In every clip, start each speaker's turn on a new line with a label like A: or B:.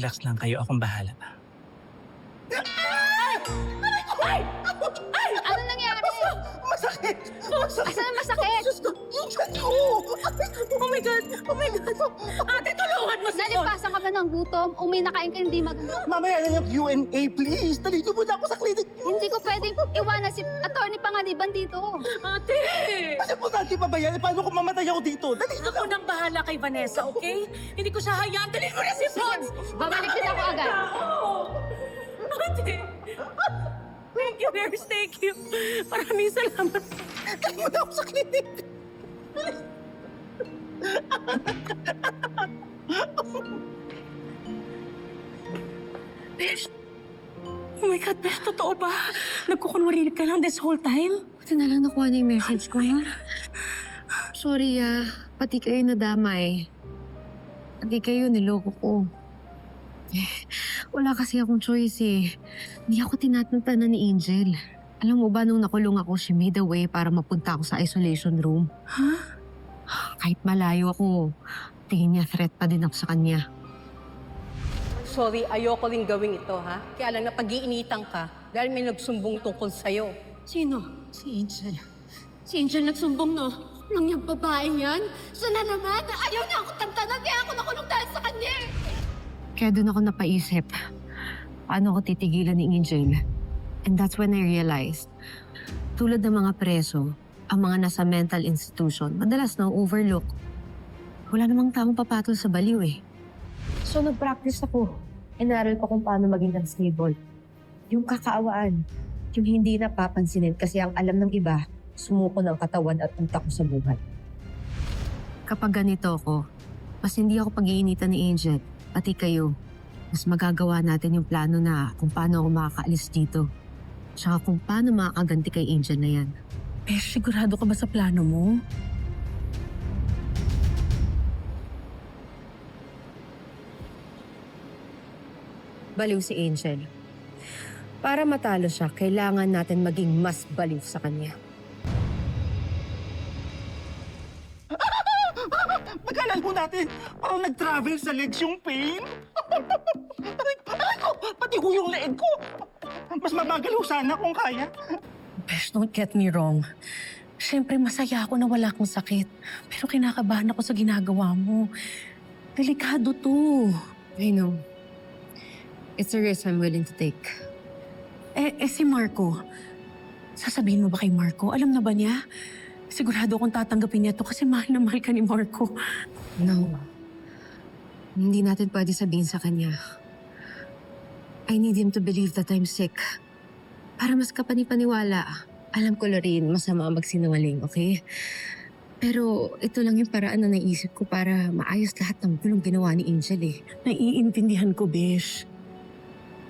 A: Relax lang kayo, akong bahala.
B: Ano nangyari?
C: Masakit! Masakit!
B: Asan ang masakit?
C: Diyos ko! Yung tiyan ko!
D: Oh my God! Oh my God! Ate, tulungan mo si Paul!
B: Nalipasan ka ba ng gutom? O may nakain ka hindi maganda?
C: Mamaya na yung Q&A, please! Dalido mo na ako sa clinic!
B: Hindi ko pwedeng iwanan si Atty. Panganiban dito.
D: Ate!
C: Kasi po natin pa ba yan? Paano kung mamatay ako dito? Dalido
D: Ako nang bahala kay Vanessa, okay? Hindi ko siya hayaan. Dali mo na si Paul!
B: Babalik din ako agad.
D: Ate! Thank you, nurse. Thank you. Maraming salamat.
C: Dali mo na ako sa clinic!
D: Besh! Oh my God, Besh, totoo ba? Nagkukunwari ka lang this whole time?
E: Buti na lang nakuha na yung message ko, ha? Sorry, pati kayo nadamay. Pati kayo niloko ko. Wala kasi akong choice, eh. Hindi ako tinatantanan ni Angel. Alam mo ba, nung nakulong ako, she made a way para mapunta ako sa isolation room.
D: Huh?
E: Kahit malayo ako, tingin niya threat pa din ako sa kanya.
F: Sorry, ayoko rin gawin ito, ha? Kaya lang napag-iinitan ka dahil may nagsumbong tungkol sa'yo.
E: Sino? Si Angel. Si Angel nagsumbong, no? Nang yung babaeng yan? Sana naman! Ayaw niya ako tantanan, kaya ako nakulong dahil sa kanya! Kaya doon ako napaisip, paano ko titigilan ni Angel? And that's when I realized, tulad ng mga preso, ang mga nasa mental institution, madalas na overlook. Wala namang tamang papatol sa baliw, eh. So, nag-practice ako. Inaral ko kung paano maging unstable. Yung kakaawaan, yung hindi napapansinin kasi ang alam ng iba, sumuko ng katawan at utak ko sa buhay. Kapag ganito ako, mas hindi ako pag-iinitan ni Angel, pati kayo. Mas magagawa natin yung plano na kung paano ako makakaalis dito. Tsaka kung paano makakaganti kay Angel na yan.
D: Besh, sigurado ka ba sa plano mo?
E: Baliw si Angel. Para matalo siya, kailangan natin maging mas baliw sa kanya.
C: Pag-alala mo natin, parang nag-travel sa legs yung pain. Aray ko! Pati ho yung leeg ko! Mas mabagal ho sana kung kaya.
D: Besh, don't get me wrong. Siyempre, masaya ako na wala kang sakit. Pero kinakabahan ako sa ginagawa mo. Delikado to.
E: I know. It's a risk I'm willing to take.
D: Si Marco. Sasabihin mo ba kay Marco? Alam na ba niya? Sigurado akong tatanggapin niya to kasi mahal na mahal ka ni Marco.
E: No. Hindi natin pwede sabihin sa kanya. I need him to believe that I'm sick. Para mas kapanipaniwala. Alam ko, Lorraine, masama magsinungaling, okay? Pero ito lang yung paraan na naisip ko para maayos lahat ng gulong ginawa ni Angel, eh.
D: Naiintindihan ko, Besh.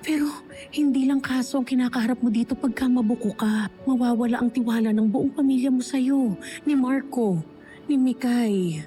D: Pero hindi lang kaso ang kinakaharap mo dito pagka mabuko ka. Mawawala ang tiwala ng buong pamilya mo sa'yo. Ni Marco, ni Mikay.